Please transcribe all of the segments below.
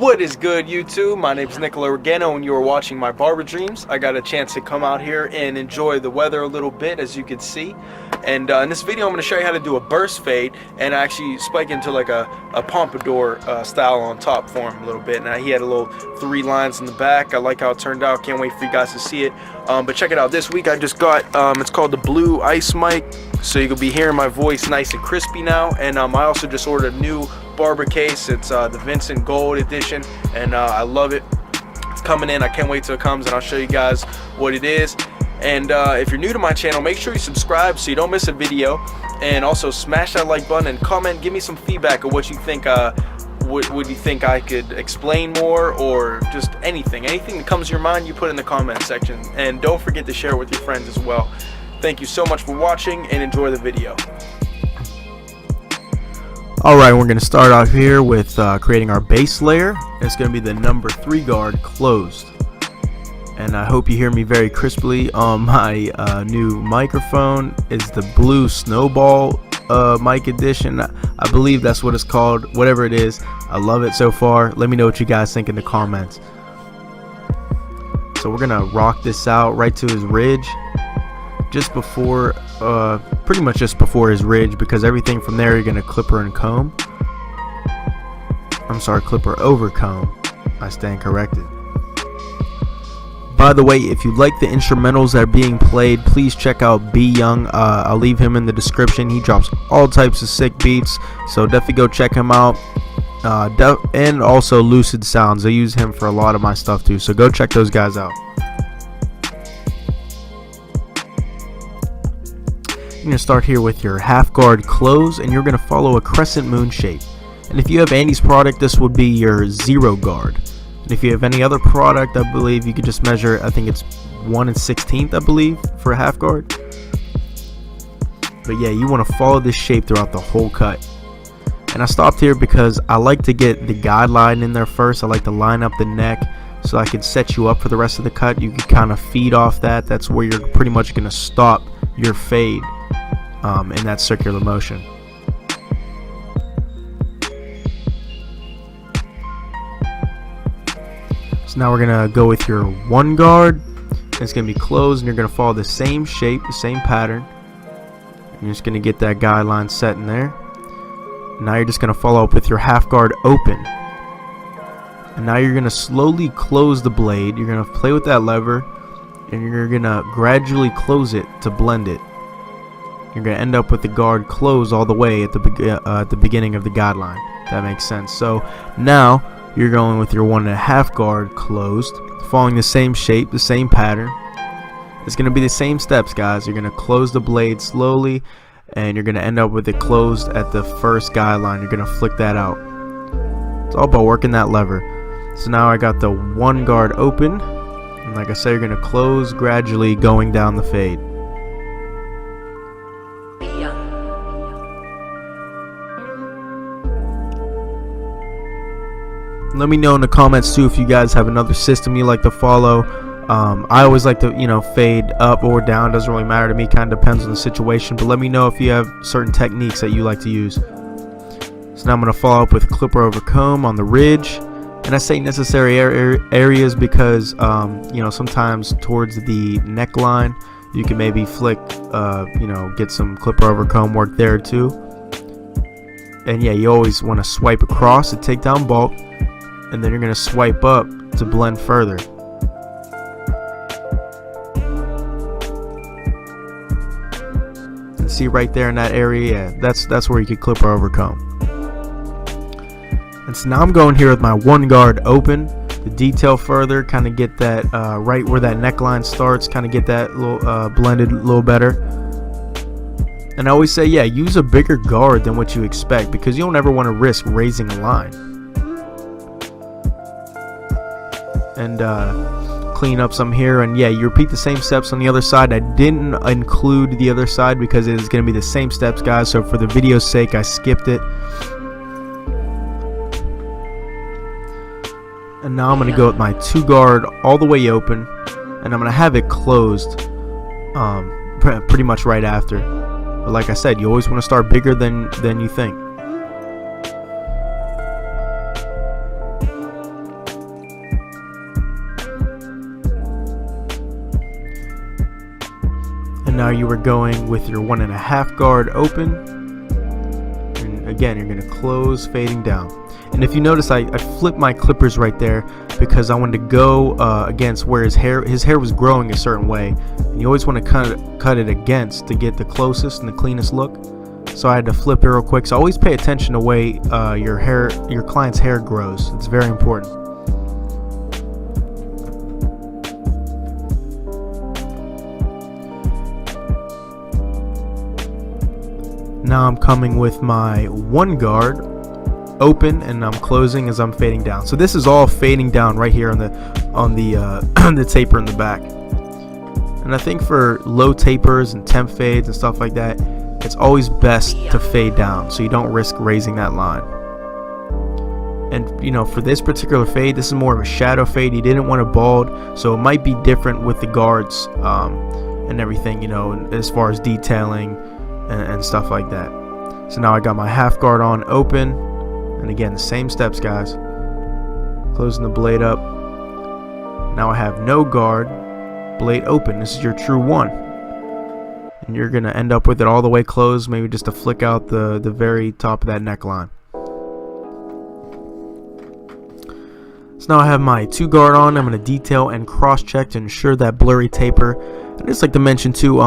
What is good, YouTube? My name is Nicolo Rigano and you are watching my barber dreams. I got a chance to come out here and enjoy the weather a little bit, as you can see. And in this video I'm going to show you how to do a burst fade and actually spike into like a pompadour style on top for him a little bit. Now he had a little 3 lines in the back. I like how it turned out. Can't wait for you guys to see it. But check it out. This week I just got, it's called the Blue Ice Mic. So you can be hearing my voice nice and crispy now. And I also just ordered a new barber case. It's the Vincent Gold edition, and I love it. It's coming in. I can't wait till it comes, and I'll show you guys what it is. And if you're new to my channel, make sure you subscribe so you don't miss a video, and also smash that like button and comment. Give me some feedback of what you think. Would you think I could explain more, or just anything that comes to your mind, you put in the comment section. And don't forget to share it with your friends as well. Thank you so much for watching, and enjoy the video. Alright, we're going to start off here with creating our base layer. It's going to be the number 3 guard closed. And I hope you hear me very crisply on my new microphone. It's the Blue Snowball mic edition. I believe that's what it's called. Whatever it is, I love it so far. Let me know what you guys think in the comments. So we're going to rock this out right to his ridge. Just before, pretty much just before his ridge, because everything from there you're going to clipper and comb. I'm sorry, clipper over comb. I stand corrected. By the way, if you like the instrumentals that are being played, please check out B Young. I'll leave him in the description. He drops all types of sick beats, so definitely go check him out. And also Lucid Sounds. I use him for a lot of my stuff too, so go check those guys out. You're going to start here with your half guard close, and you're going to follow a crescent moon shape. And if you have Andy's product, this would be your 0 guard. And if you have any other product, I believe you could just measure, I think it's 1/16, I believe, for a half guard. But yeah, you want to follow this shape throughout the whole cut. And I stopped here because I like to get the guideline in there first. I like to line up the neck so I can set you up for the rest of the cut. You can kind of feed off that. That's where you're pretty much going to stop your fade. In that circular motion. So now we're gonna go with your 1 guard. It's gonna be closed, and you're gonna follow the same shape, the same pattern. You're just gonna get that guideline set in there. Now you're just gonna follow up with your half guard open. And now you're gonna slowly close the blade. You're gonna play with that lever, and you're gonna gradually close it to blend it. You're going to end up with the guard closed all the way at the beginning of the guideline. That makes sense. So now you're going with your 1.5 guard closed, following the same shape, the same pattern. It's going to be the same steps, guys. You're going to close the blade slowly, and you're going to end up with it closed at the first guideline. You're going to flick that out. It's all about working that lever. So now I got the 1 guard open, and like I said, you're going to close gradually going down the fade. Let me know in the comments too if you guys have another system you like to follow. I always like to, fade up or down. Doesn't really matter to me. Kind of depends on the situation. But let me know if you have certain techniques that you like to use. So now I'm going to follow up with clipper over comb on the ridge. And I say necessary areas because, sometimes towards the neckline, you can maybe flick, get some clipper over comb work there too. And yeah, you always want to swipe across to take down bulk. And then you're going to swipe up to blend further. And see right there in that area, yeah, that's where you could clipper over comb. And so now I'm going here with my 1 guard open to detail further, kind of get that right where that neckline starts, kind of get that little blended a little better. And I always say, yeah, use a bigger guard than what you expect, because you don't ever want to risk raising a line. And clean up some here, and yeah, you repeat the same steps on the other side. I didn't include the other side because it is going to be the same steps, guys, so for the video's sake I skipped it. And now I'm going to go with my 2 guard all the way open, and I'm going to have it closed pretty much right after. But like I said, you always want to start bigger than you think. now you are going with your 1.5 guard open, and again you're going to close, fading down. And if you notice, I flipped my clippers right there because I wanted to go against where his hair was growing a certain way, and you always want to cut it against to get the closest and the cleanest look. So I had to flip it real quick. So always pay attention to the way your client's hair grows. It's very important. Now I'm coming with my 1 guard open, and I'm closing as I'm fading down. So this is all fading down right here on the the taper in the back. And I think for low tapers and temp fades and stuff like that, it's always best to fade down so you don't risk raising that line. And you know, for this particular fade, this is more of a shadow fade. He didn't want it bald, so it might be different with the guards and everything, you know, as far as detailing and stuff like that. So now I got my half guard on open, and again the same steps, guys. Closing the blade up. Now I have no guard, blade open. This is your true 1, and you're gonna end up with it all the way closed, maybe just to flick out the very top of that neckline. So now I have my 2 guard on. I'm gonna detail and cross check to ensure that blurry taper. And just like to mention too,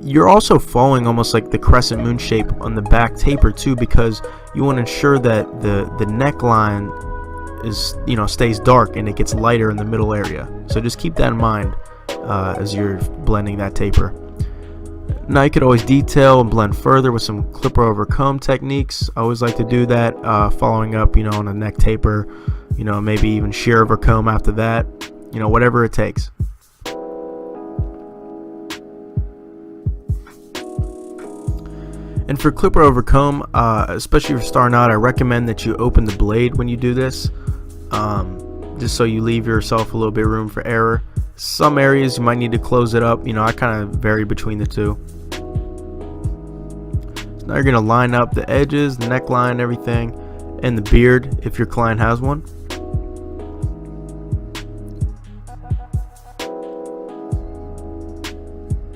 you're also following almost like the crescent moon shape on the back taper too, because you want to ensure that the neckline is, you know, stays dark and it gets lighter in the middle area. So just keep that in mind as you're blending that taper. Now you could always detail and blend further with some clipper over comb techniques. I always like to do that, following up, you know, on a neck taper, you know, maybe even shear over comb after that, you know, whatever it takes. And for clipper over comb, especially if you're starting out, I recommend that you open the blade when you do this, just so you leave yourself a little bit of room for error. Some areas you might need to close it up. You know, I kind of vary between the two. So now you're going to line up the edges, the neckline, everything, and the beard if your client has one.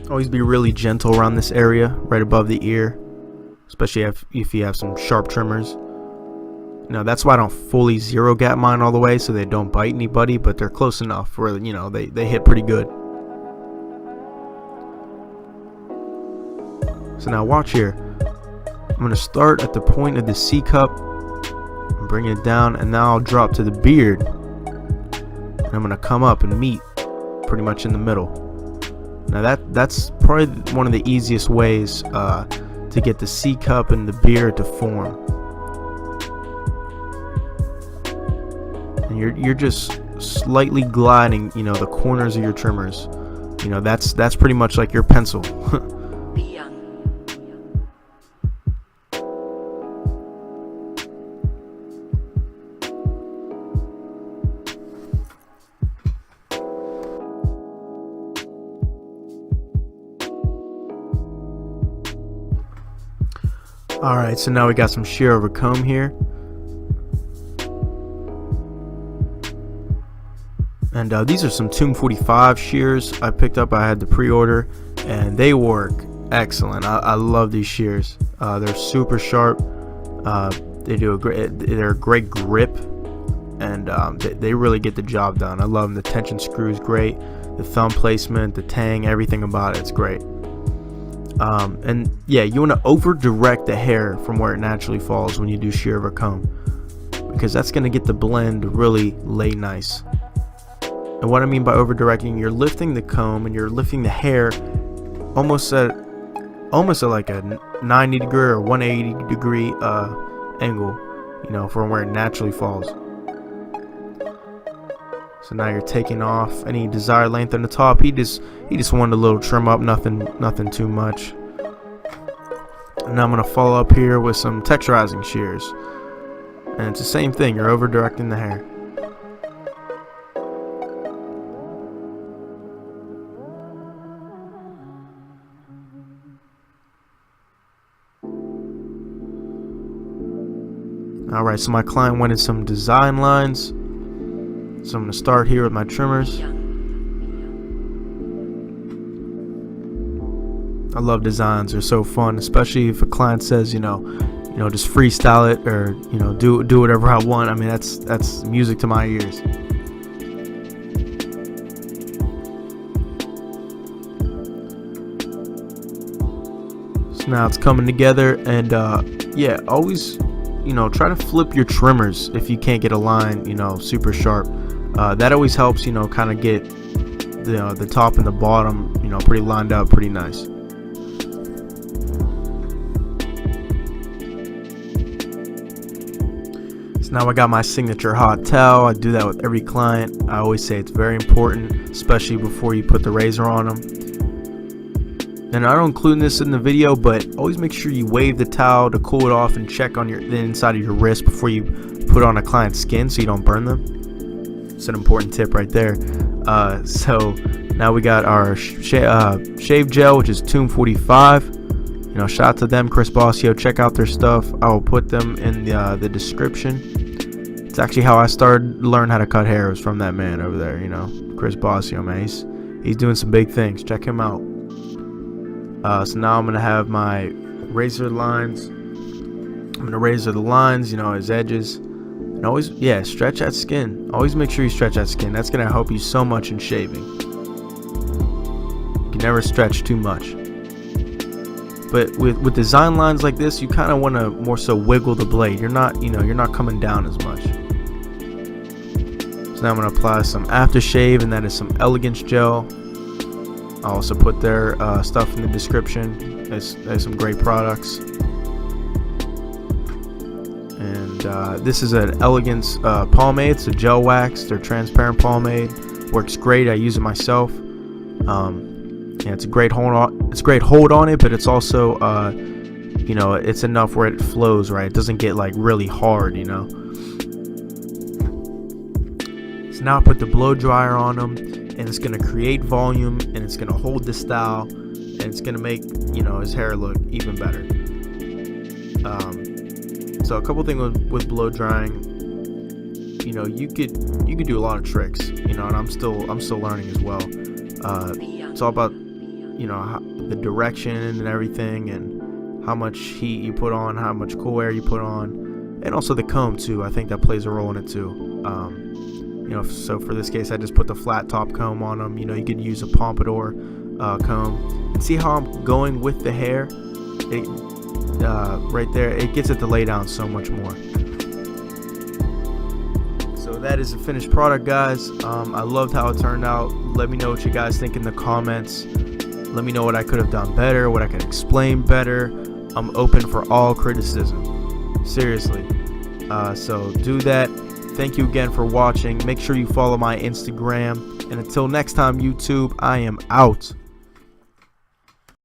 Always be really gentle around this area, right above the ear, especially if you have some sharp trimmers. Now that's why I don't fully zero gap mine all the way so they don't bite anybody, but they're close enough where, you know, they hit pretty good. So now watch here. I'm going to start at the point of the C cup and bring it down, and now I'll drop to the beard, and I'm going to come up and meet pretty much in the middle. Now that's probably one of the easiest ways to get the C cup and the beard to form. And you're just slightly gliding, you know, the corners of your trimmers. You know, that's pretty much like your pencil. Alright, so now we got some shear over comb here. And these are some Tomb 45 shears I picked up. I had the pre-order, and they work excellent. I love these shears. They're super sharp. They're a great grip, and they really get the job done. I love them. The tension screw is great. The thumb placement, the tang, everything about it's great. And yeah, you want to over direct the hair from where it naturally falls when you do shear over comb, because that's going to get the blend to really lay nice. And what I mean by over directing, you're lifting the comb and you're lifting the hair almost at like a 90 degree or 180 degree angle, you know, from where it naturally falls. So now you're taking off any desired length on the top. He just wanted a little trim up, nothing too much. And now I'm gonna follow up here with some texturizing shears, and it's the same thing. You're over directing the hair. Alright, so my client wanted some design lines, so I'm going to start here with my trimmers. I love designs. They're so fun, especially if a client says, just freestyle it, or do whatever I want. I mean, that's music to my ears. So now it's coming together, and yeah, always try to flip your trimmers if you can't get a line super sharp. That always helps kind of get the top and the bottom pretty lined up, pretty nice. Now I got my signature hot towel. I do that with every client. I always say it's very important, especially before you put the razor on them. And I don't include this in the video, but always make sure you wave the towel to cool it off and check on the inside of your wrist before you put on a client's skin so you don't burn them. It's an important tip right there. So now we got our shave gel, which is Tomb 45. Shout out to them, Chris Bossio. Check out their stuff. I will put them in the description. It's actually how I started to learn how to cut hair. It was from that man over there, Chris Bossio, man. He's doing some big things. Check him out. So now I'm gonna have my razor lines. I'm gonna razor the lines, his edges, and always, stretch that skin. Always make sure you stretch that skin. That's gonna help you so much in shaving. You can never stretch too much. But with design lines like this, you kind of want to more so wiggle the blade. You're not coming down as much. So now I'm going to apply some aftershave, and that is some Elegance gel. I'll also put their stuff in the description. There's some great products. And this is an Elegance pomade. It's a gel wax. They're transparent pomade. Works great. I use it myself. Yeah, it's a great hold on. It's great hold on it, but it's also, it's enough where it flows right. It doesn't get like really hard, So now I put the blow dryer on them, and it's gonna create volume, and it's gonna hold the style, and it's gonna make his hair look even better. So a couple things with blow drying. You could do a lot of tricks, and I'm still learning as well. It's all about the direction and everything, and how much heat you put on, how much cool air you put on, and also the comb too. I think that plays a role in it too. So for this case, I just put the flat top comb on them. You could use a pompadour comb. And see how I'm going with the hair? Right there, it gets it to lay down so much more. So that is the finished product, guys. I loved how it turned out. Let me know what you guys think in the comments. Let me know what I could have done better, what I could explain better. I'm open for all criticism. Seriously. So do that. Thank you again for watching. Make sure you follow my Instagram. And until next time, YouTube, I am out.